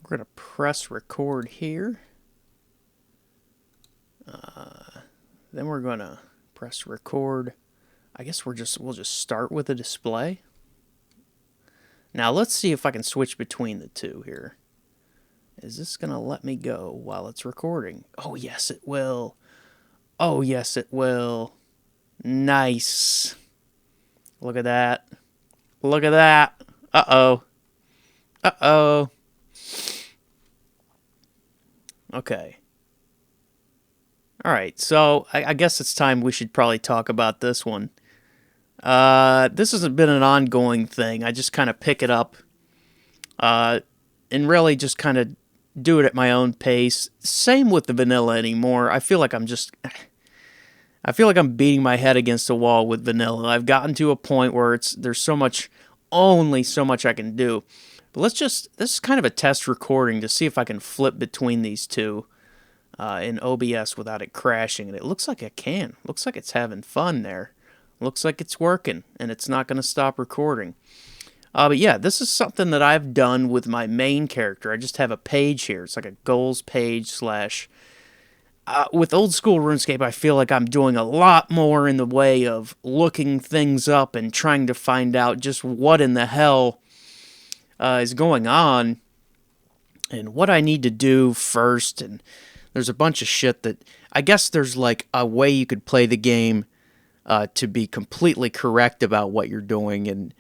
We're going to press record here. Then we're going to press record. I guess we'll just start with the display. Now let's see if I can switch between the two here. Is this going to let me go while it's recording? Oh, yes, it will. Oh, yes, it will. Nice. Look at that. Look at that. Uh-oh. Uh-oh. Okay. Alright, so I guess it's time we should probably talk about this one. This hasn't been an ongoing thing. I just kind of pick it up and really just kind of do it at my own pace. Same with the vanilla anymore. I feel like I'm beating my head against a wall with vanilla. I've gotten to a point where there's only so much I can do. But this is kind of a test recording to see if I can flip between these two in OBS without it crashing. And it looks like I can. Looks like it's having fun there. Looks like it's working, and it's not going to stop recording. But yeah, this is something that I've done with my main character. I just have a page here. It's like a goals page slash... with old school RuneScape, I feel like I'm doing a lot more in the way of looking things up and trying to find out just what in the hell is going on and what I need to do first. And there's a bunch of shit that... I guess there's like a way you could play the game to be completely correct about what you're doing, and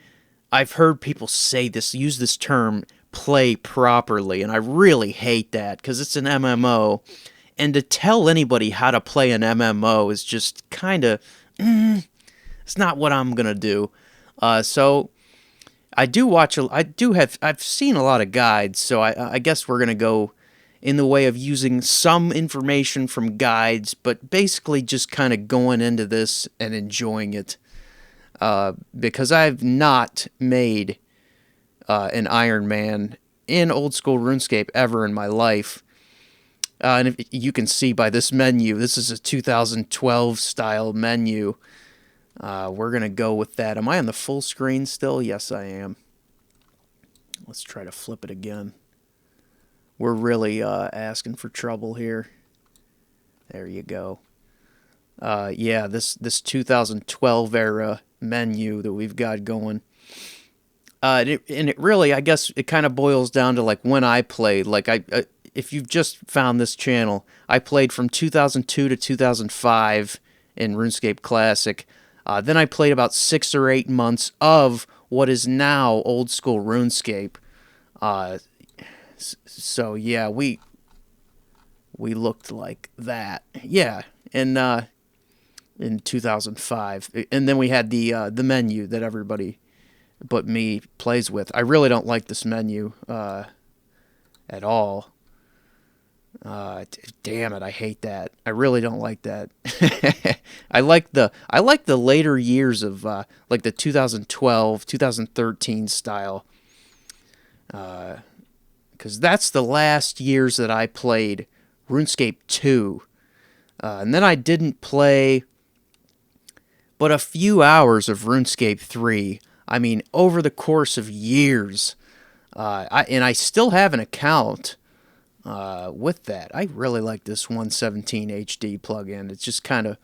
I've heard people use this term, play properly, and I really hate that, because it's an MMO, and to tell anybody how to play an MMO is just kind of, it's not what I'm gonna do. So I've seen a lot of guides, so I guess we're gonna go in the way of using some information from guides, but basically just kind of going into this and enjoying it. Because I've not made an Iron Man in old school RuneScape ever in my life. And if you can see by this menu, this is a 2012 style menu. We're going to go with that. Am I on the full screen still? Yes, I am. Let's try to flip it again. We're really asking for trouble here. There you go. Yeah, this 2012 era menu that we've got going. And it really, I guess, it kind of boils down to like when I played. Like if you've just found this channel, I played from 2002 to 2005 in RuneScape Classic. Then I played about 6 or 8 months of what is now old school RuneScape. So yeah, we looked like that. Yeah, in 2005, and then we had the menu that everybody but me plays with. I really don't like this menu at all. Damn it, I hate that. I really don't like that. I like the later years of like the 2012, 2013 style. Because that's the last years that I played RuneScape 2. And then I didn't play but a few hours of RuneScape 3. I mean, over the course of years. I still have an account with that. I really like this 117 HD plugin. It just kind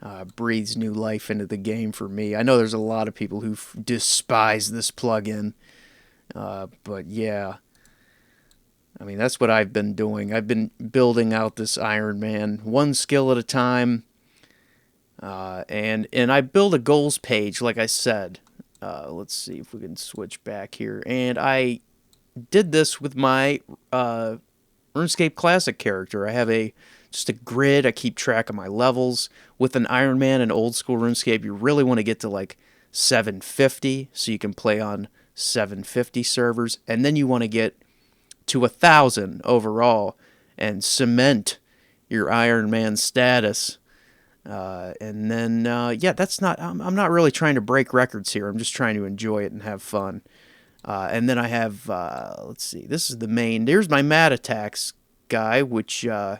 of breathes new life into the game for me. I know there's a lot of people who despise this plugin. But yeah. I mean, that's what I've been doing. I've been building out this Iron Man one skill at a time. And I build a goals page, like I said. Let's see if we can switch back here. And I did this with my RuneScape Classic character. I have just a grid. I keep track of my levels. With an Iron Man in old school RuneScape, you really want to get to like 750, so you can play on 750 servers. And then you want to get to 1,000 overall and cement your Iron Man status. And then, yeah, I'm not really trying to break records here. I'm just trying to enjoy it and have fun. And then I have, let's see, this is the main, there's my Mattattacks guy, which, I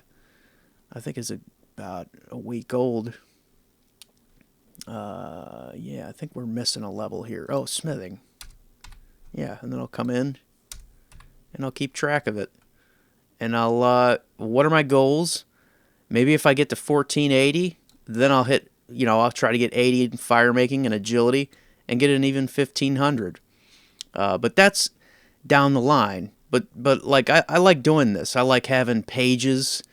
think is about a week old. Yeah, I think we're missing a level here. Oh, smithing. Yeah, and then I'll come in. and I'll keep track of it. And what are my goals? Maybe if I get to 1480, then I'll hit, I'll try to get 80 in fire making and agility and get an even 1500. But that's down the line. But like, I like doing this. I like having pages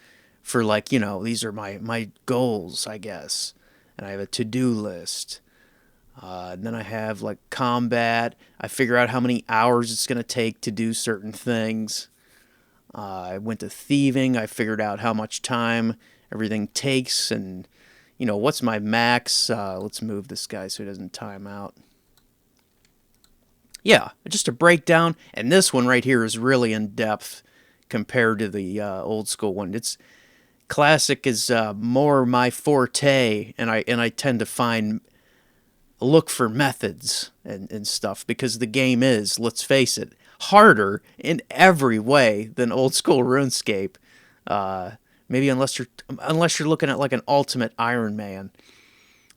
for, like, these are my goals, I guess. And I have a to-do list. And then I have, like, combat. I figure out how many hours it's going to take to do certain things. I went to thieving. I figured out how much time everything takes and, what's my max. Let's move this guy so he doesn't time out. Yeah, just a breakdown. And this one right here is really in depth compared to the old school one. It's classic is more my forte, and I tend to look for methods and stuff, because the game is, let's face it, harder in every way than old school RuneScape. Maybe unless you're looking at like an ultimate Iron Man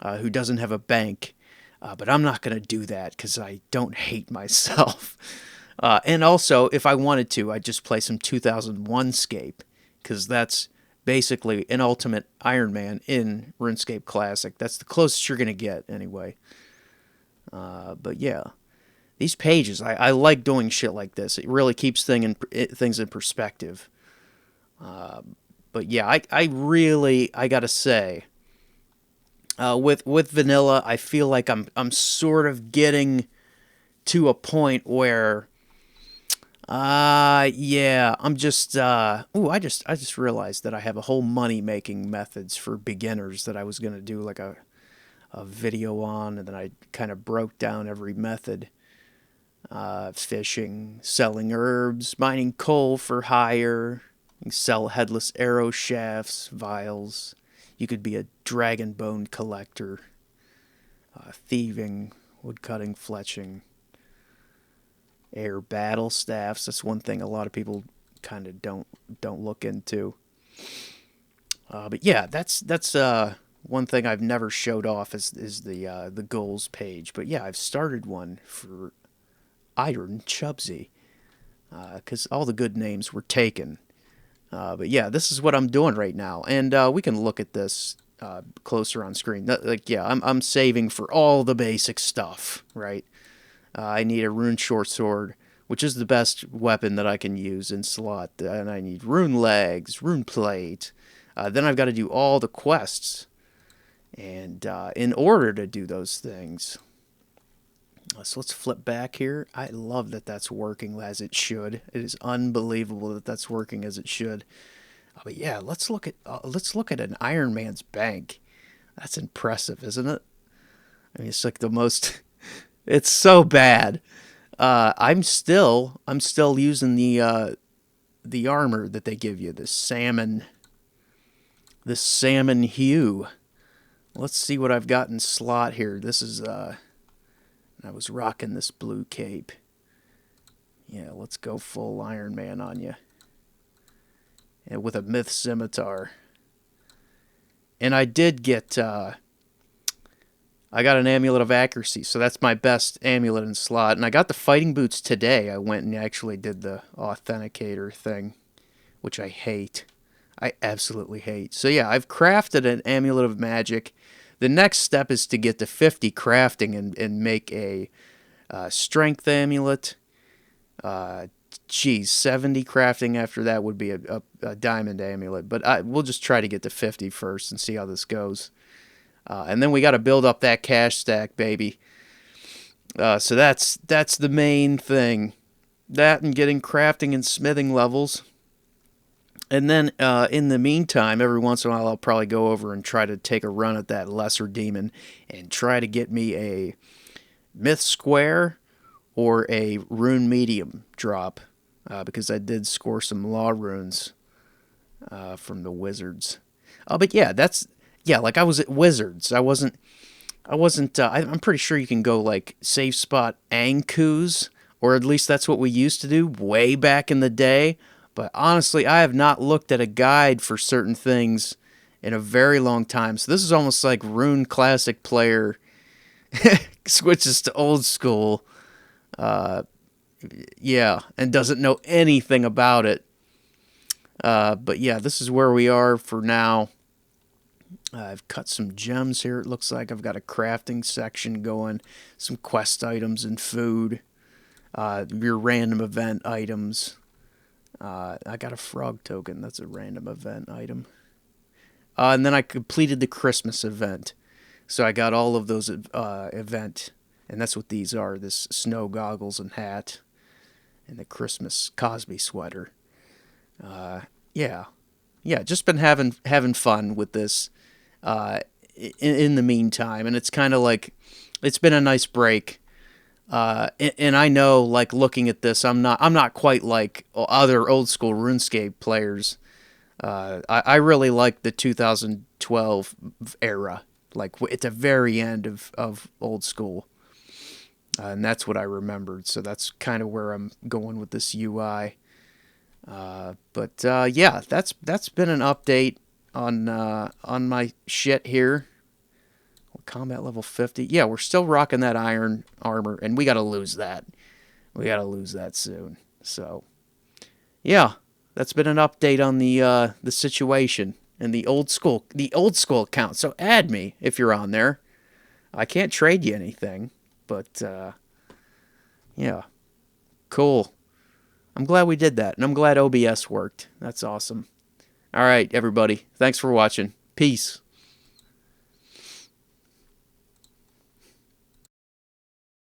who doesn't have a bank. But I'm not going to do that because I don't hate myself. And also, if I wanted to, I'd just play some 2001 Scape, because that's basically an ultimate Iron Man in RuneScape Classic. That's the closest you're going to get, anyway. But yeah, these pages, I like doing shit like this. It really keeps things in perspective. But yeah, I gotta say, with vanilla, I feel like I'm sort of getting to a point where, yeah, I'm just, I just realized that I have a whole money making methods for beginners that I was gonna do like a video on, and then I kind of broke down every method. Fishing, selling herbs, mining coal for hire. You can sell headless arrow shafts, vials. You could be a dragon bone collector. Thieving, woodcutting, fletching. Air battle staffs. That's one thing a lot of people kind of don't look into. But yeah, that's one thing I've never showed off is the goals page. But yeah, I've started one for Iron Chubsy, because all the good names were taken. But yeah, this is what I'm doing right now, and we can look at this closer on screen. I'm saving for all the basic stuff, right? I need a rune short sword, which is the best weapon that I can use in slot, and I need rune legs, rune plate. Then I've got to do all the quests, and in order to do those things. So let's flip back here. I love that that's working as it should. It is unbelievable that that's working as it should. But yeah, let's look at an Iron Man's bank. That's impressive, isn't it? I mean, it's like the most. It's so bad. I'm still using the armor that they give you, the salmon hue. Let's see what I've got in slot here. This is I was rocking this blue cape. Yeah, let's go full Iron Man on you. And with a myth scimitar. And I did get, I got an amulet of accuracy, so that's my best amulet in slot. And I got the fighting boots today. I went and actually did the authenticator thing, which I hate. I absolutely hate. So yeah, I've crafted an amulet of magic. The next step is to get to 50 crafting and make a strength amulet. 70 crafting after that would be a diamond amulet. But we'll just try to get to 50 first and see how this goes. And then we got to build up that cash stack, baby. So that's the main thing. That and getting crafting and smithing levels. And then, in the meantime, every once in a while, I'll probably go over and try to take a run at that lesser demon and try to get me a myth square or a rune medium drop, because I did score some law runes from the wizards. But yeah, like I was at wizards. I'm pretty sure you can go like safe spot Ankus, or at least that's what we used to do way back in the day. But honestly, I have not looked at a guide for certain things in a very long time. So this is almost like Rune Classic player switches to old school. Yeah, and doesn't know anything about it. But yeah, this is where we are for now. I've cut some gems here. It looks like I've got a crafting section going, some quest items and food, your random event items. I got a frog token. That's a random event item. And then I completed the Christmas event. So I got all of those event, and that's what these are, this snow goggles and hat, and the Christmas Cosby sweater. Yeah. Yeah, just been having fun with this in the meantime, and it's kind of like, it's been a nice break. And I know, like, looking at this, I'm not quite like other old school RuneScape players. I really like the 2012 era, like at the very end of old school, and that's what I remembered. So that's kind of where I'm going with this UI. But yeah, that's been an update on my shit here. Combat level 50. Yeah, we're still rocking that iron armor, and we gotta lose that. We gotta lose that soon. So, yeah, that's been an update on the situation and the old school account. So add me if you're on there. I can't trade you anything, but yeah, cool. I'm glad we did that, and I'm glad OBS worked. That's awesome. All right, everybody. Thanks for watching. Peace.